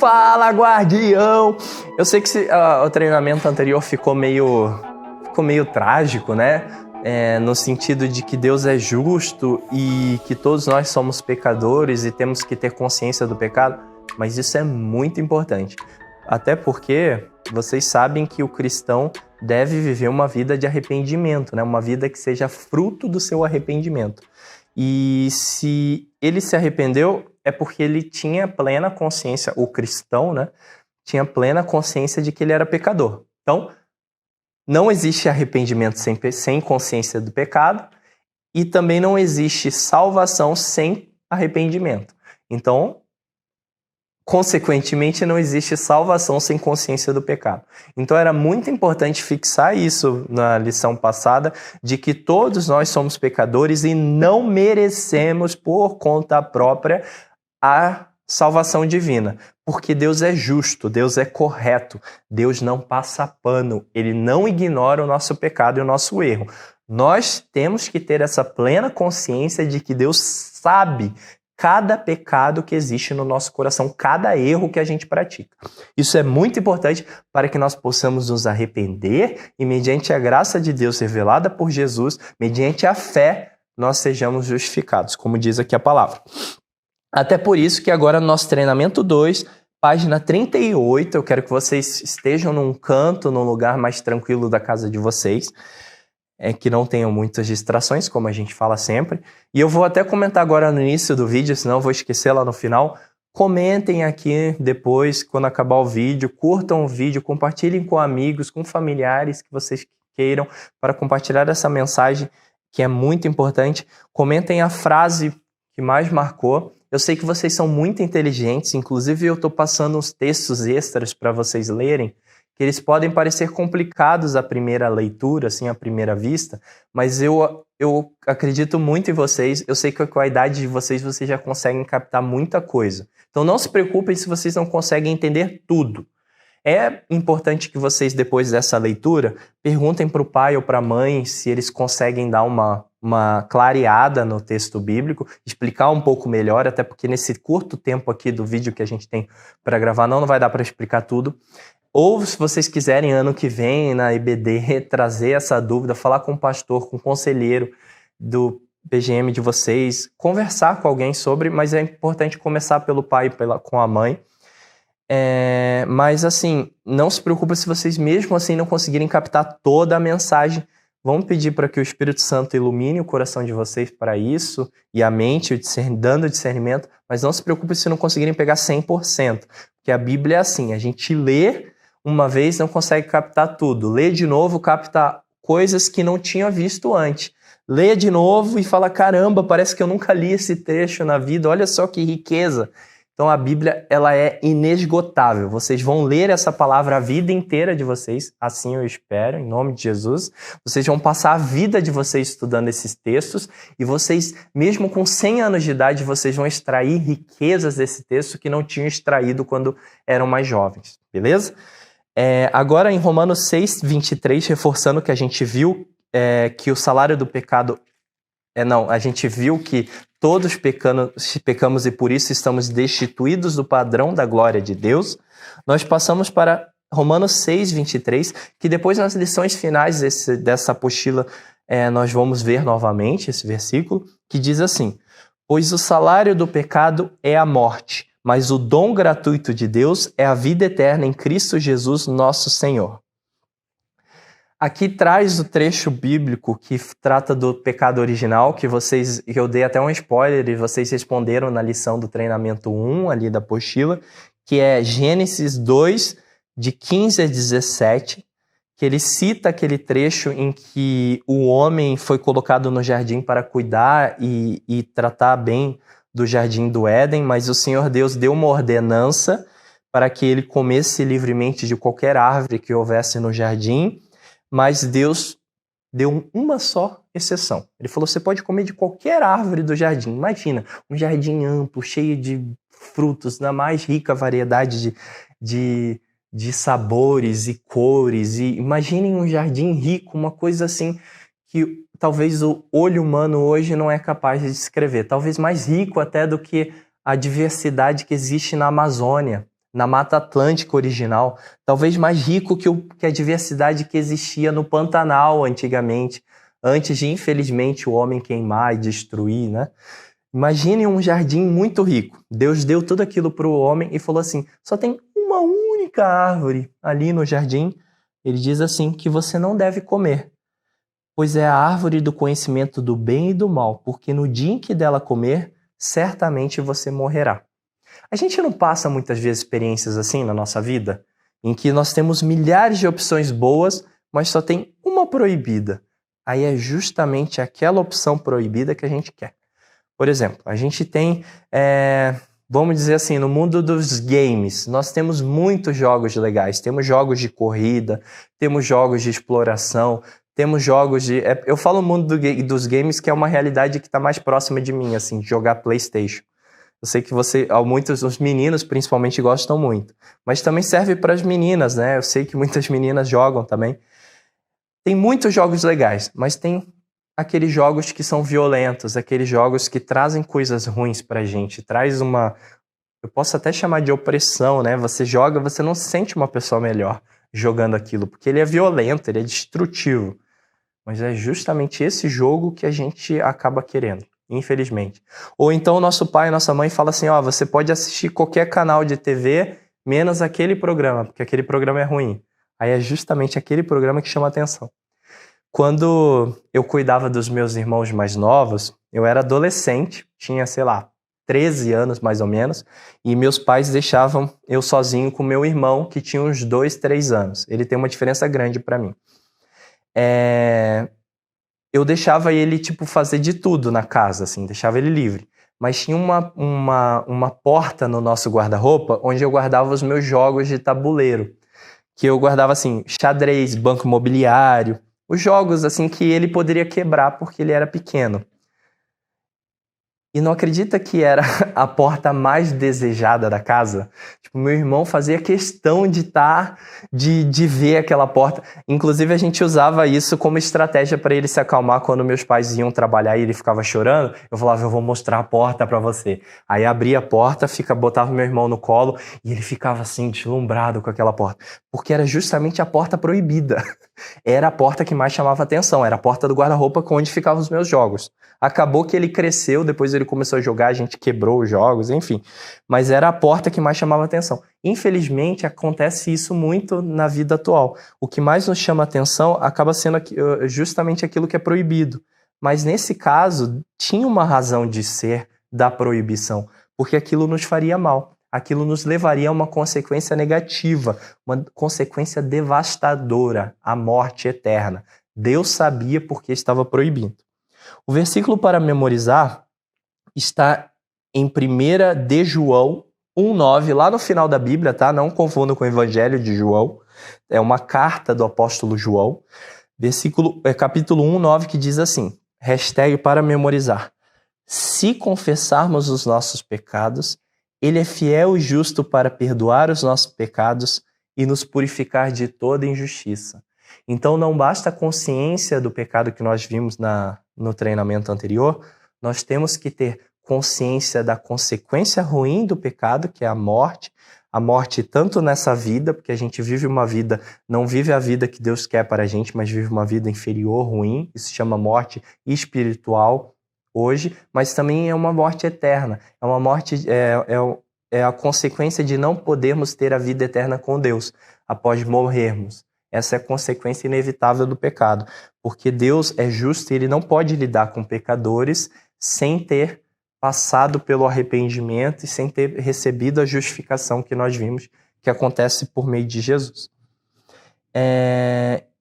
Fala, guardião! Eu sei que o treinamento anterior ficou meio trágico, né? No sentido de que Deus é justo e que todos nós somos pecadores e temos que ter consciência do pecado, mas isso é muito importante. Até porque vocês sabem que o cristão deve viver uma vida de arrependimento, né? Uma vida que seja fruto do seu arrependimento. E se ele se arrependeu, é porque ele tinha plena consciência, o cristão, né? Tinha plena consciência de que ele era pecador. Então, não existe arrependimento sem consciência do pecado e também não existe salvação sem arrependimento. Então, consequentemente, não existe salvação sem consciência do pecado. Então, era muito importante fixar isso na lição passada, de que todos nós somos pecadores e não merecemos, por conta própria, a salvação divina. Porque Deus é justo, Deus é correto, Deus não passa pano, Ele não ignora o nosso pecado e o nosso erro. Nós temos que ter essa plena consciência de que Deus sabe cada pecado que existe no nosso coração, cada erro que a gente pratica. Isso é muito importante para que nós possamos nos arrepender e, mediante a graça de Deus revelada por Jesus, mediante a fé, nós sejamos justificados, como diz aqui a palavra. Até por isso que agora no nosso treinamento 2, página 38, eu quero que vocês estejam num canto, num lugar mais tranquilo da casa de vocês, que não tenham muitas distrações, como a gente fala sempre. E eu vou até comentar agora no início do vídeo, senão eu vou esquecer lá no final. Comentem aqui depois, quando acabar o vídeo, curtam o vídeo, compartilhem com amigos, com familiares que vocês queiram, para compartilhar essa mensagem que é muito importante. Comentem a frase que mais marcou. Eu sei que vocês são muito inteligentes, inclusive eu estou passando uns textos extras para vocês lerem, que eles podem parecer complicados à primeira leitura, assim, à primeira vista, mas eu acredito muito em vocês, eu sei que com a idade de vocês já conseguem captar muita coisa. Então não se preocupem se vocês não conseguem entender tudo. É importante que vocês, depois dessa leitura, perguntem para o pai ou para a mãe se eles conseguem dar uma clareada no texto bíblico, explicar um pouco melhor, até porque nesse curto tempo aqui do vídeo que a gente tem para gravar, não vai dar para explicar tudo. Ou, se vocês quiserem, ano que vem, na IBD, trazer essa dúvida, falar com o pastor, com o conselheiro do PGM de vocês, conversar com alguém sobre, mas é importante começar pelo pai e com a mãe. Mas, assim, não se preocupe se vocês mesmo assim não conseguirem captar toda a mensagem. Vamos pedir para que o Espírito Santo ilumine o coração de vocês para isso, e a mente, dando discernimento, mas não se preocupe se não conseguirem pegar 100%, porque a Bíblia é assim, a gente lê uma vez, não consegue captar tudo. Lê de novo, capta coisas que não tinha visto antes. Lê de novo e fala, caramba, parece que eu nunca li esse trecho na vida, olha só que riqueza. Então a Bíblia, ela é inesgotável. Vocês vão ler essa palavra a vida inteira de vocês, assim eu espero, em nome de Jesus. Vocês vão passar a vida de vocês estudando esses textos e vocês, mesmo com 100 anos de idade, vocês vão extrair riquezas desse texto que não tinham extraído quando eram mais jovens, beleza? Agora em Romanos 6, 23, reforçando que a gente viu que o salário do pecado... a gente viu que todos pecamos e por isso estamos destituídos do padrão da glória de Deus. Nós passamos para Romanos 6, 23, que depois nas lições finais dessa apostila nós vamos ver novamente esse versículo, que diz assim: pois o salário do pecado é a morte, mas o dom gratuito de Deus é a vida eterna em Cristo Jesus, nosso Senhor. Aqui traz o trecho bíblico que trata do pecado original, que eu dei até um spoiler e vocês responderam na lição do treinamento 1, ali da apostila, que é Gênesis 2, de 15 a 17, que ele cita aquele trecho em que o homem foi colocado no jardim para cuidar e tratar bem do jardim do Éden, mas o Senhor Deus deu uma ordenança para que ele comesse livremente de qualquer árvore que houvesse no jardim, mas Deus deu uma só exceção. Ele falou, você pode comer de qualquer árvore do jardim. Imagina, um jardim amplo, cheio de frutos, na mais rica variedade de sabores e cores. E imaginem um jardim rico, uma coisa assim que talvez o olho humano hoje não é capaz de descrever. Talvez mais rico até do que a diversidade que existe na Amazônia. na Mata Atlântica original, talvez mais rico que a diversidade que existia no Pantanal antigamente, antes de, infelizmente, o homem queimar e destruir, né? Imagine um jardim muito rico. Deus deu tudo aquilo para o homem e falou assim, só tem uma única árvore ali no jardim. Ele diz assim, que você não deve comer, pois é a árvore do conhecimento do bem e do mal, porque no dia em que dela comer, certamente você morrerá. A gente não passa muitas vezes experiências assim na nossa vida, em que nós temos milhares de opções boas, mas só tem uma proibida. Aí é justamente aquela opção proibida que a gente quer. Por exemplo, a gente tem, vamos dizer assim, no mundo dos games, nós temos muitos jogos legais. Temos jogos de corrida, temos jogos de exploração, temos jogos de... eu falo o mundo dos games, que é uma realidade que está mais próxima de mim, assim, de jogar PlayStation. Eu sei que os meninos principalmente gostam muito, mas também serve para as meninas, né? Eu sei que muitas meninas jogam também. Tem muitos jogos legais, mas tem aqueles jogos que são violentos, aqueles jogos que trazem coisas ruins pra gente, traz uma... eu posso até chamar de opressão, né? Você joga, você não se sente uma pessoa melhor jogando aquilo, porque ele é violento, ele é destrutivo. Mas é justamente esse jogo que a gente acaba querendo, infelizmente. Ou então o nosso pai e nossa mãe falam assim, você pode assistir qualquer canal de TV, menos aquele programa, porque aquele programa é ruim. Aí é justamente aquele programa que chama a atenção. Quando eu cuidava dos meus irmãos mais novos, eu era adolescente, tinha, 13 anos mais ou menos, e meus pais deixavam eu sozinho com meu irmão, que tinha uns 2, 3 anos. Ele tem uma diferença grande para mim. Eu deixava ele, fazer de tudo na casa, assim, deixava ele livre. Mas tinha uma porta no nosso guarda-roupa, onde eu guardava os meus jogos de tabuleiro, que eu guardava, assim, xadrez, banco imobiliário, os jogos, assim, que ele poderia quebrar porque ele era pequeno. E não acredita que era a porta mais desejada da casa? Meu irmão fazia questão de ver aquela porta. Inclusive, a gente usava isso como estratégia para ele se acalmar quando meus pais iam trabalhar e ele ficava chorando. Eu falava, eu vou mostrar a porta para você. Aí abria a porta, botava meu irmão no colo e ele ficava assim, deslumbrado com aquela porta. Porque era justamente a porta proibida. Era a porta que mais chamava atenção. Era a porta do guarda-roupa onde ficavam os meus jogos. Acabou que ele cresceu, depois ele começou a jogar, a gente quebrou os jogos, enfim. Mas era a porta que mais chamava atenção. Infelizmente, acontece isso muito na vida atual. O que mais nos chama atenção acaba sendo justamente aquilo que é proibido. Mas nesse caso, tinha uma razão de ser da proibição, porque aquilo nos faria mal. Aquilo nos levaria a uma consequência negativa, uma consequência devastadora, a morte eterna. Deus sabia porque estava proibindo. O versículo para memorizar está em 1 de João 1,9, lá no final da Bíblia, tá? Não confunda com o Evangelho de João. É uma carta do apóstolo João. Capítulo 1,9, que diz assim, para memorizar. Se confessarmos os nossos pecados, Ele é fiel e justo para perdoar os nossos pecados e nos purificar de toda injustiça. Então não basta a consciência do pecado que nós vimos no treinamento anterior, nós temos que ter consciência da consequência ruim do pecado, que é a morte tanto nessa vida, porque a gente vive uma vida, não vive a vida que Deus quer para a gente, mas vive uma vida inferior, ruim, isso se chama morte espiritual hoje, mas também é uma morte eterna, é uma morte, é a consequência de não podermos ter a vida eterna com Deus após morrermos. Essa é a consequência inevitável do pecado, porque Deus é justo e Ele não pode lidar com pecadores sem ter passado pelo arrependimento e sem ter recebido a justificação que nós vimos que acontece por meio de Jesus.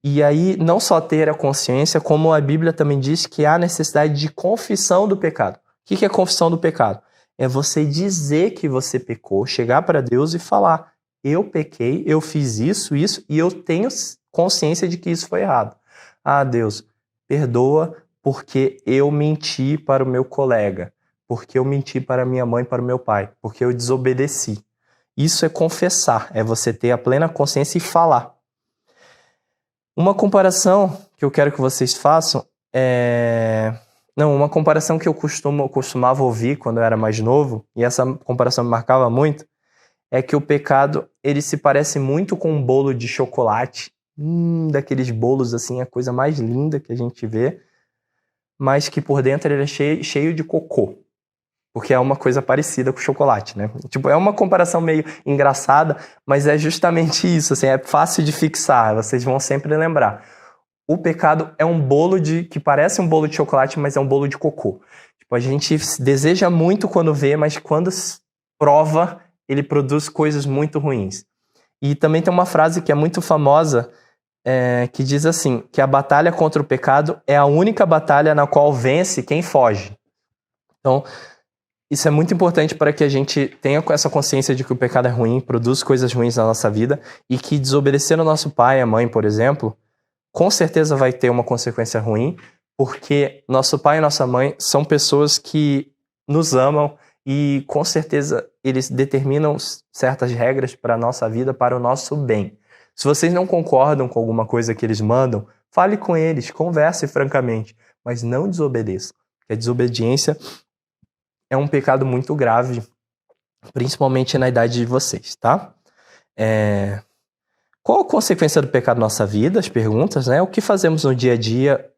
E aí, não só ter a consciência, como a Bíblia também diz que há necessidade de confissão do pecado. O que é confissão do pecado? É você dizer que você pecou, chegar para Deus e falar: eu pequei, eu fiz isso, e eu tenho consciência de que isso foi errado. Ah, Deus, perdoa porque eu menti para o meu colega, porque eu menti para minha mãe, para o meu pai, porque eu desobedeci. Isso é confessar, é você ter a plena consciência e falar. Uma comparação que eu quero que vocês façam uma comparação que eu costumava ouvir quando eu era mais novo, e essa comparação me marcava muito, é que o pecado, ele se parece muito com um bolo de chocolate. Daqueles bolos, assim, a coisa mais linda que a gente vê, mas que por dentro ele é cheio de cocô. Porque é uma coisa parecida com chocolate, né? Tipo, é uma comparação meio engraçada, mas é justamente isso, assim, é fácil de fixar, vocês vão sempre lembrar. O pecado é um bolo que parece um bolo de chocolate, mas é um bolo de cocô. Tipo, a gente deseja muito quando vê, mas quando prova, ele produz coisas muito ruins. E também tem uma frase que é muito famosa, que diz assim, que a batalha contra o pecado é a única batalha na qual vence quem foge. Então, isso é muito importante para que a gente tenha essa consciência de que o pecado é ruim, produz coisas ruins na nossa vida e que desobedecer ao nosso pai e a mãe, por exemplo, com certeza vai ter uma consequência ruim, porque nosso pai e nossa mãe são pessoas que nos amam e com certeza eles determinam certas regras para a nossa vida, para o nosso bem. Se vocês não concordam com alguma coisa que eles mandam, fale com eles, converse francamente, mas não desobedeça. Porque a desobediência é um pecado muito grave, principalmente na idade de vocês, tá? Qual a consequência do pecado na nossa vida? As perguntas, né? O que fazemos no dia a dia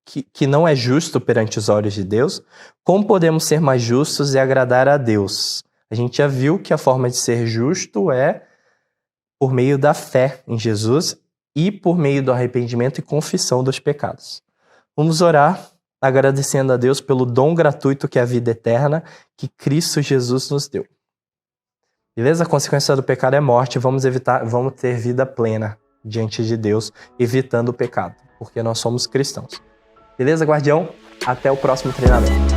que não é justo perante os olhos de Deus? Como podemos ser mais justos e agradar a Deus? A gente já viu que a forma de ser justo é por meio da fé em Jesus e por meio do arrependimento e confissão dos pecados. Vamos orar agradecendo a Deus pelo dom gratuito que é a vida eterna que Cristo Jesus nos deu. Beleza? A consequência do pecado é morte. Vamos ter vida plena diante de Deus, evitando o pecado, porque nós somos cristãos. Beleza, guardião? Até o próximo treinamento.